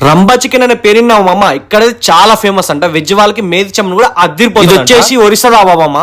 Rumba chicken అనే పేరున్నావు మామ. ఇక్కడ చాలా ఫేమస్ అంట. వెజ్ వాళ్ళకి మేది చెమ్మను కూడా అదిరిపోతుంది. వచ్చేసి ఒరిస్సా రాబా మామ.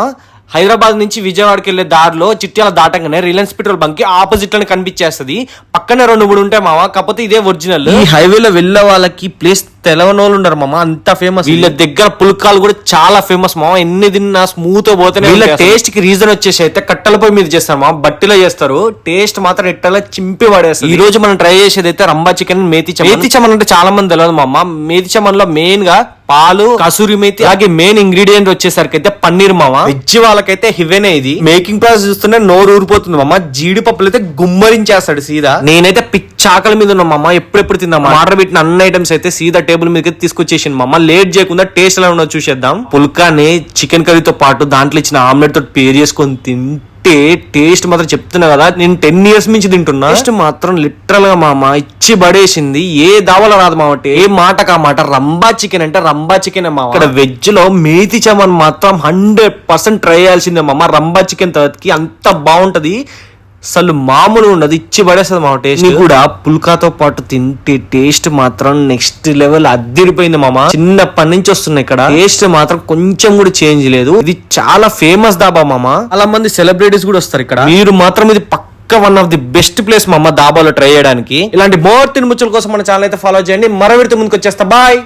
హైదరాబాద్ నుంచి విజయవాడకి వెళ్లే దారిలో చిట్యాల దాటంగానే రిలయన్స్ పెట్రోల్ బంక్ కి ఆపోజిట్ లోనే కనిపించేస్తుంది. పక్కనే 2-3 ఉంటాయి మామ. కాకపోతే ఇదే ఒరిజినల్. ఈ హైవేలో వెళ్ళే వాళ్ళకి ప్లేస్ తెలవని వాళ్ళు ఉండరు మామ, అంత ఫేమస్. వీళ్ళ దగ్గర పుల్కాలు కూడా చాలా ఫేమస్ మామ. ఎన్ని తిన్నా స్మూత్ పోతే. వీళ్ళ టేస్ట్ కి రీజన్ వచ్చేసి అయితే కట్టెల పొయ్యి మీద చేస్తారు మామ, బట్టిలో చేస్తారు. టేస్ట్ మాత్రం ఎట్టలా చింపి పడేస్తారు. ఈ రోజు మనం ట్రై చేసేది అయితే రంబా చికెన్ మేతి చమన్. మేతి చమన్ అంటే చాలా మంది తెలియదు మామ. మేతి చమన్ లో మెయిన్ గా పాలు, కసూరి మేతి, అలాగే మెయిన్ ఇంగ్రీడియంట్ వచ్చేసరికి అయితే పన్నీర్ మామ. వెజ్ వాళ్ళకైతే హివేనే. ఇది మేకింగ్ ప్రాసెస్ చూస్తుంటే నోరు ఊరిపోతుంది మామ. జీడిపప్పులు అయితే గుమ్మరించేస్తాడు సీదా. నేనైతే పిచ్చాకల మీద ఉన్నా మామ. ఎప్పుడెప్పుడు తిందాం ఆర్డర్ పెట్టిన అన్ని ఐటమ్స్ అయితే సీదా టేబుల్ మీద తీసుకొచ్చేసింది మామ. లేట్ చేయకుండా టేస్ట్ ఎలా ఉన్నదో చూసేద్దాం. పుల్కాని చికెన్ కర్రీతో పాటు దాంట్లో ఇచ్చిన ఆమ్లెట్ తోటి పేర్ చేసుకొని తింటే టేస్ట్ మాత్రం చెప్తున్నా కదా, నేను 10 years నుంచి తింటున్నా. టేస్ట్ మాత్రం లిటరల్ గా మామ ఇచ్చి పడేసింది. ఏ దావలో రాదు మామ. ఏ మాట కా మాట. రంబా చికెన్ అంటే రంబా చికెన్ మామ. ఇక్కడ వెజ్ లో మేతి చమన్ మాత్రం 100% ట్రై చేయాల్సిందే మామ. రంబా చికెన్ తర్వాతకి అంత బాగుంటది. అసలు మామూలు ఉండదు, ఇచ్చి పడేస్తుంది మామ. టేస్ట్ కూడా పుల్కాతో పాటు తింటే టేస్ట్ మాత్రం నెక్స్ట్ లెవెల్ అద్దిరిపోయింది మామ. చిన్నప్పటి నుంచి వస్తున్నాయి ఇక్కడ. టేస్ట్ మాత్రం కొంచెం కూడా చేంజ్ లేదు. ఇది చాలా ఫేమస్ దాబా మామ. చాలా మంది సెలబ్రిటీస్ కూడా వస్తారు ఇక్కడ. మీరు మాత్రం ఇది పక్క one of the best place మామ దాబాలో ట్రై చేయడానికి. ఇలాంటి మోర్ తిని ముచ్చుల కోసం మన ఛానల్ అయితే ఫాలో చేయండి. మరో విడితే ముందుకు వచ్చేస్తా. బాయ్.